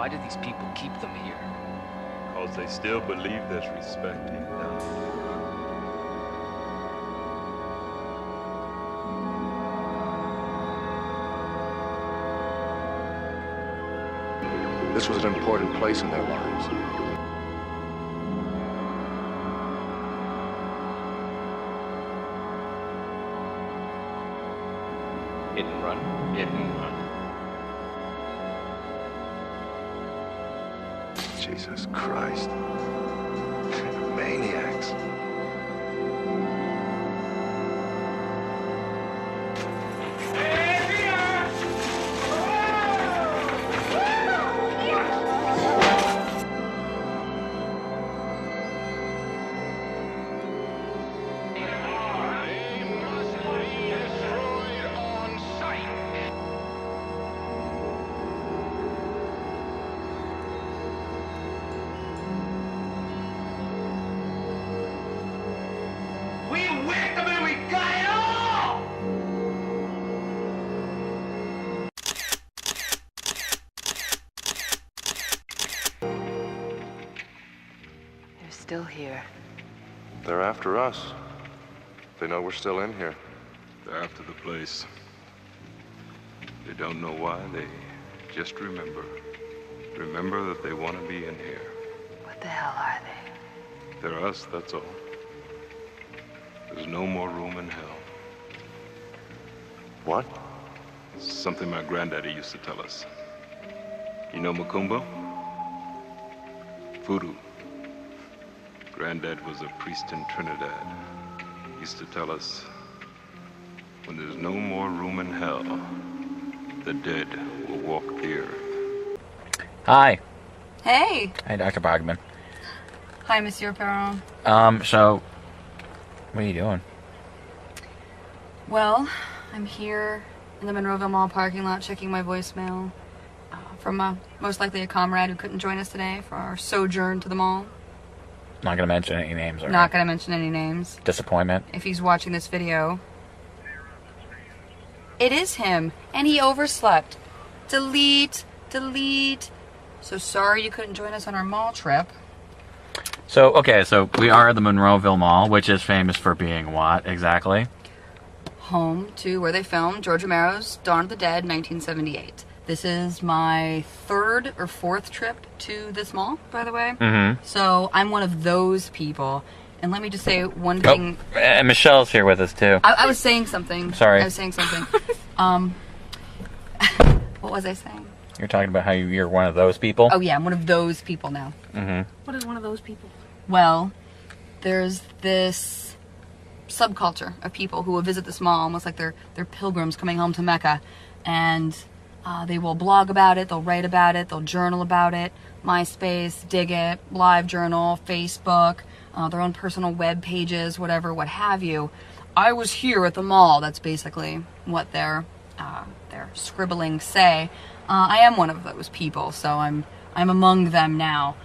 Why do these people keep them here? Because they still believe there's respect here now. This was an important place in their lives. Hit and run. Hit and run. Jesus Christ. Maniacs. Still here. They're after us. They know we're still in here. They're after the place. They don't know why, they just remember. Remember that they want to be in here. What the hell are they? They're us, that's all. There's no more room in hell. What? It's something my granddaddy used to tell us. You know Macumba? Voodoo. Granddad was a priest in Trinidad. He used to tell us, when there's no more room in hell, the dead will walk the earth. Hi. Hey. Hi, Dr. Baughman. Hi, Monsieur Peron. So, what are you doing? Well, I'm here in the Monroeville Mall parking lot checking my voicemail from most likely a comrade who couldn't join us today for our sojourn to the mall. Not gonna mention any names, are Not gonna mention any names. Disappointment. If he's watching this video. It is him, and he overslept. Delete, delete. So sorry you couldn't join us on our mall trip. So, okay, so we are at the Monroeville Mall, which is famous for being what, exactly? Home to where they filmed George Romero's Dawn of the Dead, 1978. This is my third or fourth trip to this mall, by the way. Mm-hmm. So I'm one of those people. And let me just say one thing. Oh, and Michelle's here with us, too. I was saying something. Sorry. I was saying something. What was I saying? You're talking about how you're one of those people? Oh, yeah, I'm one of those people now. Mm-hmm. What is one of those people? Well, there's this subculture of people who will visit this mall almost like they're pilgrims coming home to Mecca. And they will blog about it, they'll write about it, they'll journal about it, MySpace, Digit, LiveJournal, Facebook, their own personal web pages, whatever, what have you. I was here at the mall. That's basically what their scribbling say. I am one of those people, so I'm among them now.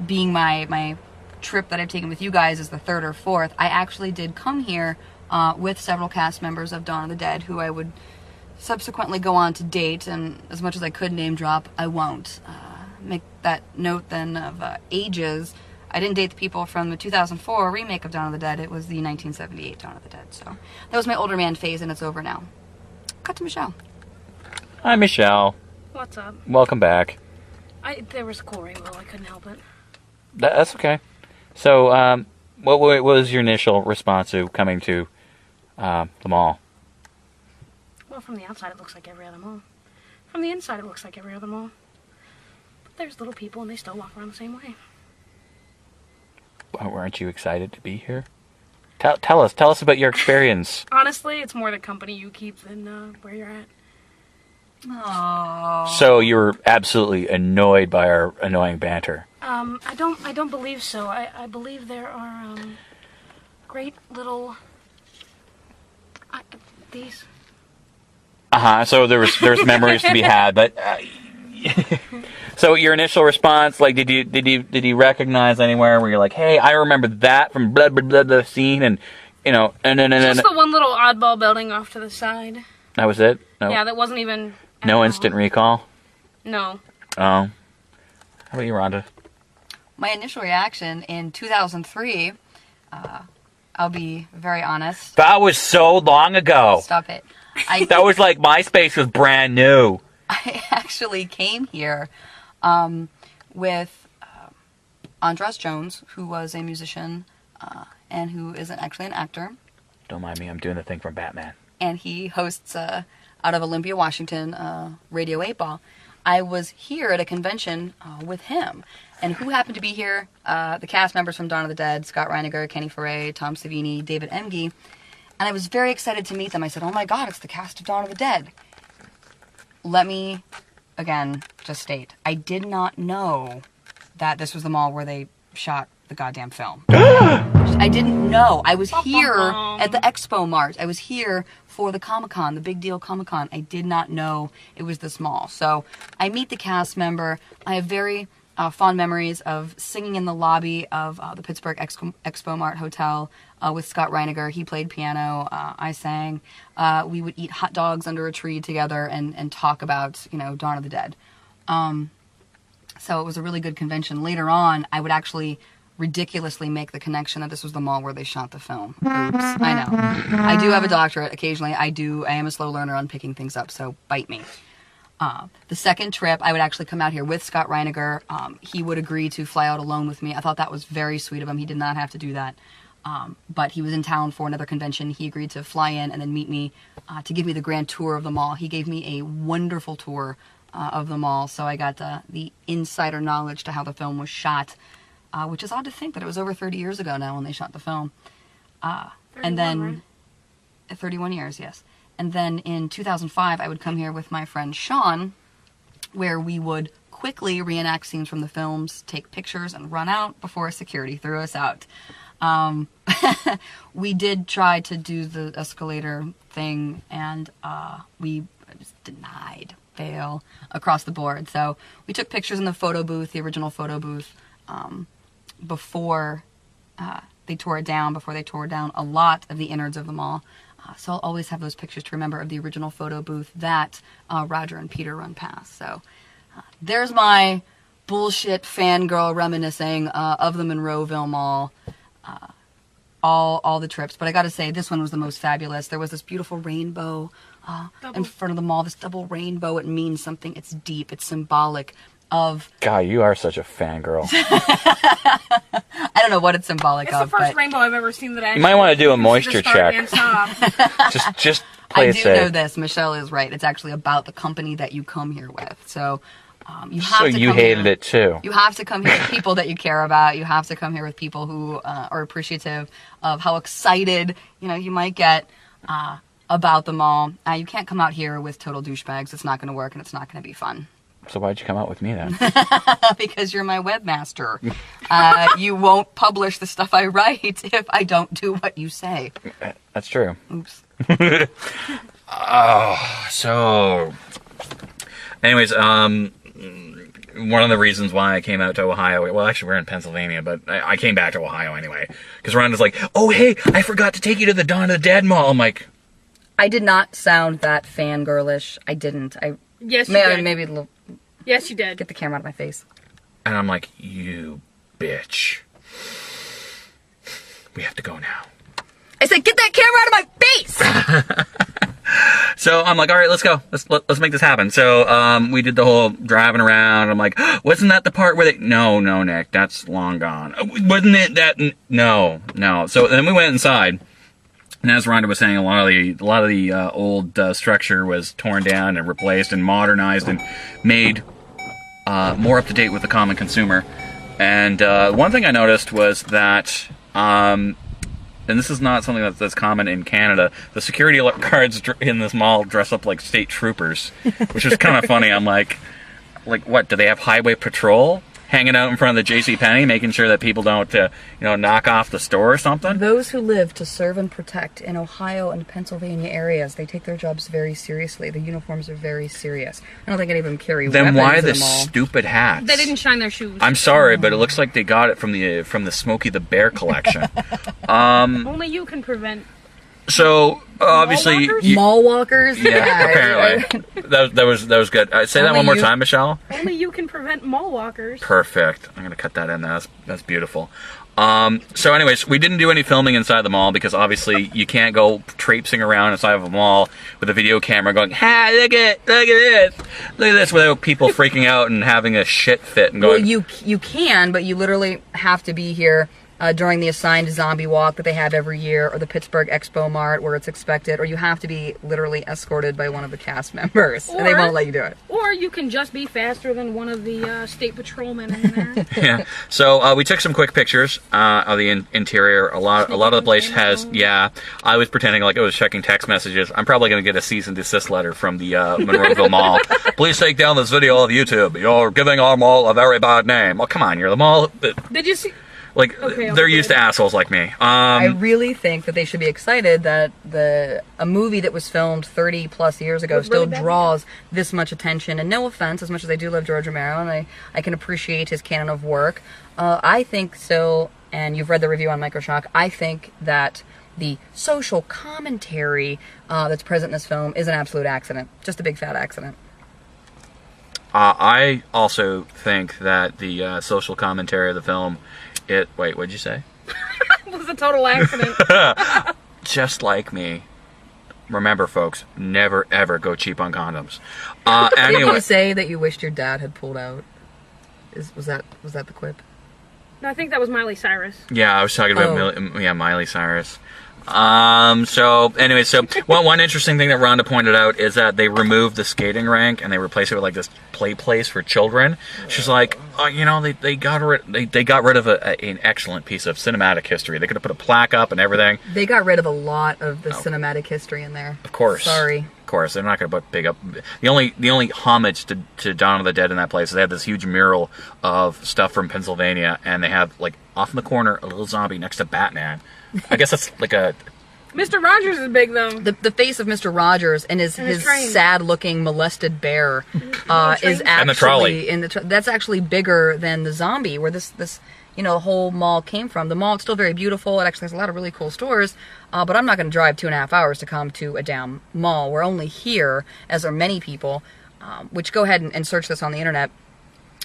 Being my trip that I've taken with you guys is the third or fourth. I actually did come here with several cast members of Dawn of the Dead who I would subsequently go on to date, and as much as I could name drop, I won't. Make that note then of ages. I didn't date the people from the 2004 remake of Dawn of the Dead. It was the 1978 Dawn of the Dead. So that was my older man phase, and it's over now. Cut to Michelle. Hi, Michelle. What's up? Welcome back. There was a cool rainbow. I couldn't help it. That's okay. So, what was your initial response to coming to the mall? Well, from the outside, it looks like every other mall. From the inside, it looks like every other mall. But there's little people, and they still walk around the same way. Well, weren't you excited to be here? Tell us about your experience. Honestly, it's more the company you keep than where you're at. Aww. So you were absolutely annoyed by our annoying banter. I don't believe so. I believe there are great little these. So there's memories to be had, but so your initial response, like, did you recognize anywhere where you're like, hey, I remember that from blah blah blah the scene, and Just the one little oddball building off to the side. That was it. No. Yeah, that wasn't even. No instant recall. No. How about you, Rhonda? My initial reaction in 2003, I'll be very honest. That was so long ago. Stop it. That was like MySpace was brand new. I actually came here with Andras Jones, who was a musician and who is actually an actor. Don't mind me, I'm doing the thing from Batman. And he hosts out of Olympia, Washington, Radio 8 Ball. I was here at a convention with him. And who happened to be here? The cast members from Dawn of the Dead, Scott Reiniger, Kenny Foray, Tom Savini, David Emge. And I was very excited to meet them. I said, oh my God, it's the cast of Dawn of the Dead. Let me, again, just state, I did not know that this was the mall where they shot the goddamn film. I didn't know. I was here at the Expo Mart. I was here for the Comic-Con, the Big Deal Comic-Con. I did not know it was this mall. So I meet the cast member. I have very fond memories of singing in the lobby of the Pittsburgh Expo Mart Hotel with Scott Reiniger. He played piano. I sang. We would eat hot dogs under a tree together and talk about, Dawn of the Dead. So it was a really good convention. Later on, I would actually ridiculously make the connection that this was the mall where they shot the film. Oops, I know. I do have a doctorate. Occasionally, I am a slow learner on picking things up, so bite me. The second trip, I would actually come out here with Scott Reiniger. He would agree to fly out alone with me. I thought that was very sweet of him. He did not have to do that. But he was in town for another convention. He agreed to fly in and then meet me to give me the grand tour of the mall. He gave me a wonderful tour of the mall, so I got the insider knowledge to how the film was shot, which is odd to think that it was over 30 years ago now when they shot the film. And then, right? 31 years, yes. And then in 2005, I would come here with my friend Sean, where we would quickly reenact scenes from the films, take pictures, and run out before security threw us out. We did try to do the escalator thing, and we was denied, fail, across the board. So we took pictures in the photo booth, the original photo booth, before they tore it down, before they tore down a lot of the innards of the mall. So I'll always have those pictures to remember of the original photo booth that Roger and Peter run past. So there's my bullshit fangirl reminiscing of the Monroeville Mall, all the trips. But I gotta say, this one was the most fabulous. There was this beautiful rainbow in front of the mall, this double rainbow. It means something. It's deep. It's symbolic of... God, you are such a fangirl. I don't know what it's symbolic of. It's the first rainbow I've ever seen that I... You might want to do a moisture check. just play it safe. I do know this. Michelle is right. It's actually about the company that you come here with. So you have so to you come hated here. it too. You have to come here with people that you care about. You have to come here with people who are appreciative of how excited you might get about the mall. You can't come out here with total douchebags. It's not going to work, and it's not going to be fun. So why'd you come out with me then? Because you're my webmaster. You won't publish the stuff I write if I don't do what you say. That's true. Oops. So... Anyways, one of the reasons why I came out to Ohio... Well, actually, we're in Pennsylvania, but I came back to Ohio anyway. Because Rhonda's like, oh, hey, I forgot to take you to the Dawn of the Dead Mall. I'm like... I did not sound that fangirlish. I didn't. Yes, you did. Maybe a little... Yes, you did. Get the camera out of my face. And I'm like, you bitch. We have to go now. I said, get that camera out of my face! So I'm like, all right, let's go. Let's make this happen. So we did the whole driving around. I'm like, wasn't that the part where they... No, Nick, that's long gone. Wasn't it that... No. So then we went inside. And as Rhonda was saying, a lot of the old structure was torn down and replaced and modernized and made more up to date with the common consumer. And one thing I noticed was that, and this is not something that's common in Canada, the security guards in this mall dress up like state troopers, which is kind of funny. I'm like, what? Do they have highway patrol hanging out in front of the JCPenney, making sure that people don't, knock off the store or something? Those who live to serve and protect in Ohio and Pennsylvania areas, they take their jobs very seriously. The uniforms are very serious. I don't think any of them carry weapons. Then why the stupid hats? They didn't shine their shoes. I'm sorry, but it looks like they got it from the Smokey the Bear collection. Only you can prevent So obviously, mall walkers. Yeah, apparently that was good. Say that one more time, Michelle. Only you can prevent mall walkers. Perfect. I'm gonna cut that in. That's beautiful. So anyways, we didn't do any filming inside the mall because obviously you can't go traipsing around inside of a mall with a video camera going, "Ha, look at this," without people freaking out and having a shit fit and going. Well, you can, but you literally have to be here during the assigned zombie walk that they have every year, or the Pittsburgh Expo Mart where it's expected, or you have to be literally escorted by one of the cast members, and they won't let you do it. Or you can just be faster than one of the state patrolmen in there. Yeah. So we took some quick pictures of the interior. A lot of the place has. Yeah. I was pretending like I was checking text messages. I'm probably going to get a cease and desist letter from the Monroeville Mall. Please take down this video off YouTube. You're giving our mall a very bad name. Oh, come on, you're the mall. Did you see? Like, they're used to assholes like me. I really think that they should be excited that a movie that was filmed 30 plus years ago still draws this much attention. And no offense, as much as I do love George Romero, and I can appreciate his canon of work, I think so, and you've read the review on Microshock, I think that the social commentary that's present in this film is an absolute accident. Just a big fat accident. I also think that the social commentary of the film... Wait, what'd you say? It was a total accident. Just like me. Remember, folks, never ever go cheap on condoms. Did Anyway. you say that you wished your dad had pulled out? Was that the quip? No, I think that was Miley Cyrus. Yeah, I was talking about Miley Cyrus. So one interesting thing that Rhonda pointed out is that they removed the skating rink and they replaced it with like this play place for children. She's like, they got rid of an excellent piece of cinematic history. They could have put a plaque up and everything. They got rid of a lot of the cinematic history in there. Of course. Sorry. Of course, they're not going to put big up. The only homage to Dawn of the Dead in that place is they have this huge mural of stuff from Pennsylvania, and they have like off in the corner a little zombie next to Batman. I guess that's like a... Mr. Rogers is big, though. The face of Mr. Rogers and his sad-looking molested bear is actually... And the trolley. That's actually bigger than the zombie, where this the whole mall came from. The mall is still very beautiful. It actually has a lot of really cool stores, but I'm not going to drive 2.5 hours to come to a damn mall. We're only here, as are many people, which go ahead and search this on the internet,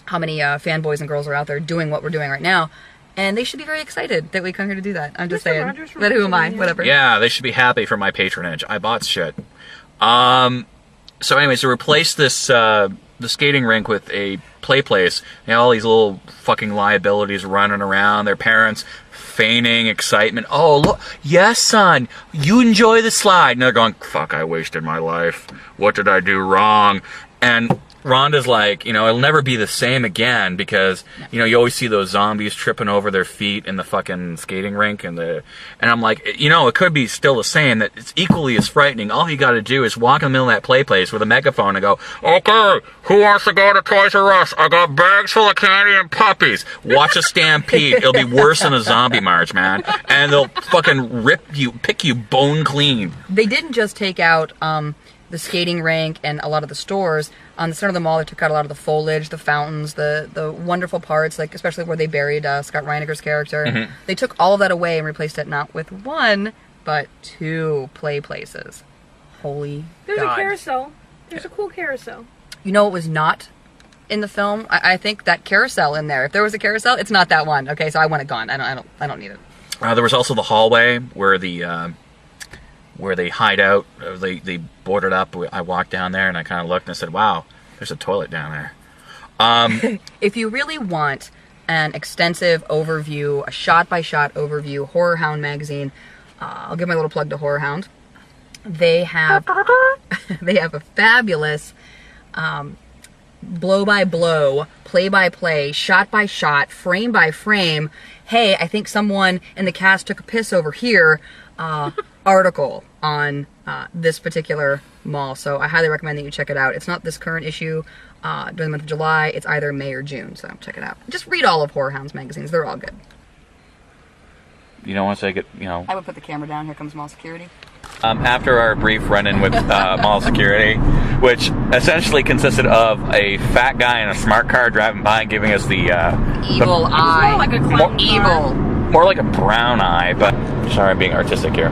how many fanboys and girls are out there doing what we're doing right now. And they should be very excited that we come here to do that. I'm just saying. But who am I? Whatever. Yeah, they should be happy for my patronage. I bought shit. So anyways, to replace this the skating rink with a play place, all these little fucking liabilities running around, their parents feigning excitement. Oh, look, yes, son, you enjoy the slide. And they're going, fuck, I wasted my life. What did I do wrong? And Rhonda's like, it'll never be the same again because, you always see those zombies tripping over their feet in the fucking skating rink and I'm like, it could be still the same, that it's equally as frightening. All you gotta do is walk in the middle of that play place with a megaphone and go, okay, who wants to go to Toys R Us? I got bags full of candy and puppies. Watch a stampede. It'll be worse than a zombie march, man. And they'll fucking pick you bone clean. They didn't just take out, the skating rink and a lot of the stores. On the center of the mall, they took out a lot of the foliage, the fountains, the wonderful parts, like especially where they buried Scott Reiniger's character. Mm-hmm. They took all of that away and replaced it not with one, but 2 play places. Holy There's God. a carousel. There's a cool carousel. You know what was not in the film? I think that carousel in there. If there was a carousel, it's not that one. Okay, so I want it gone. I don't need it. There was also the hallway where they hide out. They boarded up. I walked down there and I kind of looked and I said, wow, there's a toilet down there. If you really want an extensive overview, a shot-by-shot overview, Horror Hound magazine, I'll give my little plug to Horror Hound. They have a fabulous blow-by-blow, play-by-play, shot-by-shot, frame-by-frame, hey, I think someone in the cast took a piss over here, article on this particular mall. So I highly recommend that you check it out. It's not this current issue during the month of July. It's either May or June, so check it out. Just read all of Horror Hound's magazines. They're all good. You don't want to say it, I would put the camera down. Here comes mall security. After our brief run-in with mall security, which essentially consisted of a fat guy in a smart car driving by and giving us the evil eye. More like a clown evil. More like a brown eye, but sorry, I'm being artistic here.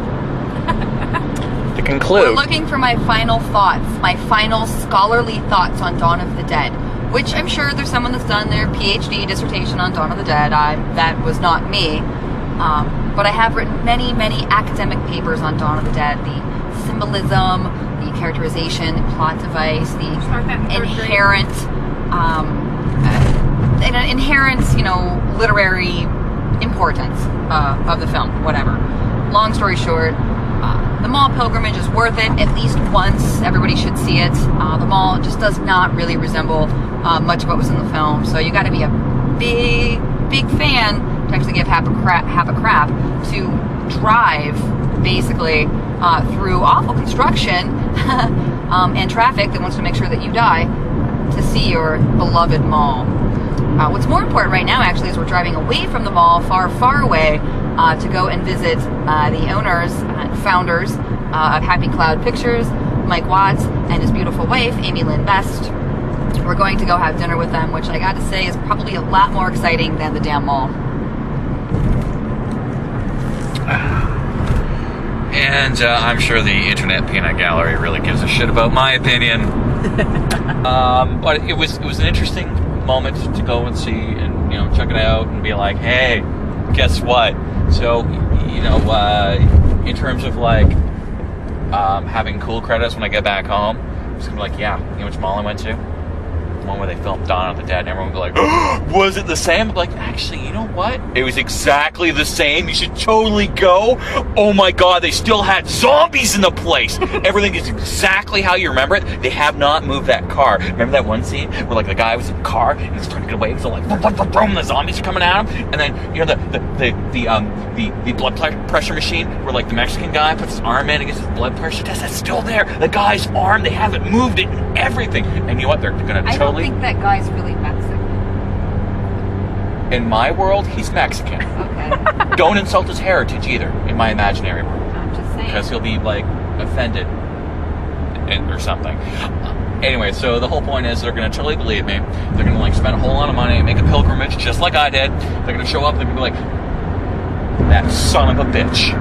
to conclude. We're looking for my final thoughts, my final scholarly thoughts on Dawn of the Dead, which I'm sure there's someone that's done their PhD dissertation on Dawn of the Dead. That was not me. But I have written many, many academic papers on Dawn of the Dead. The symbolism, the characterization, the plot device, the inherent, literary importance of the film, whatever. Long story short, the mall pilgrimage is worth it at least once. Everybody should see it. The mall just does not really resemble much of what was in the film, so you got to be a big fan to actually give half a crap to drive basically through awful construction and traffic that wants to make sure that you die to see your beloved mall. What's more important right now actually is we're driving away from the mall, far away, to go and visit the owners and founders of Happy Cloud Pictures, Mike Watts and his beautiful wife, Amy Lynn Best. We're going to go have dinner with them, which I got to say is probably a lot more exciting than the damn mall. And I'm sure the Internet Peanut Gallery really gives a shit about my opinion. But it was an interesting moment to go and see and check it out and be like, hey, guess what? So in terms of like having cool credits when I get back home, I'm just gonna be like, yeah, you know which mall I went to? The one where they filmed Dawn of the Dead, and everyone would be like, oh, was it the same? I'm like, actually, you know what? It was exactly the same. You should totally go. Oh my god, they still had zombies in the place. Everything is exactly how you remember it. They have not moved that car. Remember that one scene where like the guy was in the car and he's trying to get away, so like boom, the zombies are coming at him, and then the blood pressure machine where like the Mexican guy puts his arm in against his blood pressure test, that's still there. The guy's arm, they haven't moved it and everything. And you know what? They're gonna totally. I think that guy's really Mexican. In my world, he's Mexican. Okay. Don't insult his heritage either, in my imaginary world. I'm just saying. Because he'll be, like, offended or something. Anyway, so the whole point is they're going to totally believe me. They're going to, like, spend a whole lot of money and make a pilgrimage just like I did. They're going to show up and they're going to be like, that son of a bitch.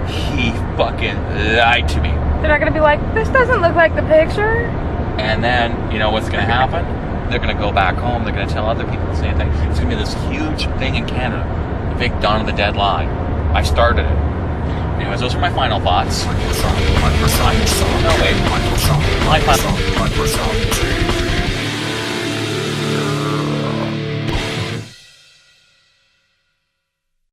He fucking lied to me. They're not going to be like, this doesn't look like the picture. And then, you know what's going to happen? They're going to go back home. They're going to tell other people the same thing. It's going to be this huge thing in Canada. The big Dawn of the Dead lie. I started it. Anyways, those are my final thoughts. No, wait. My final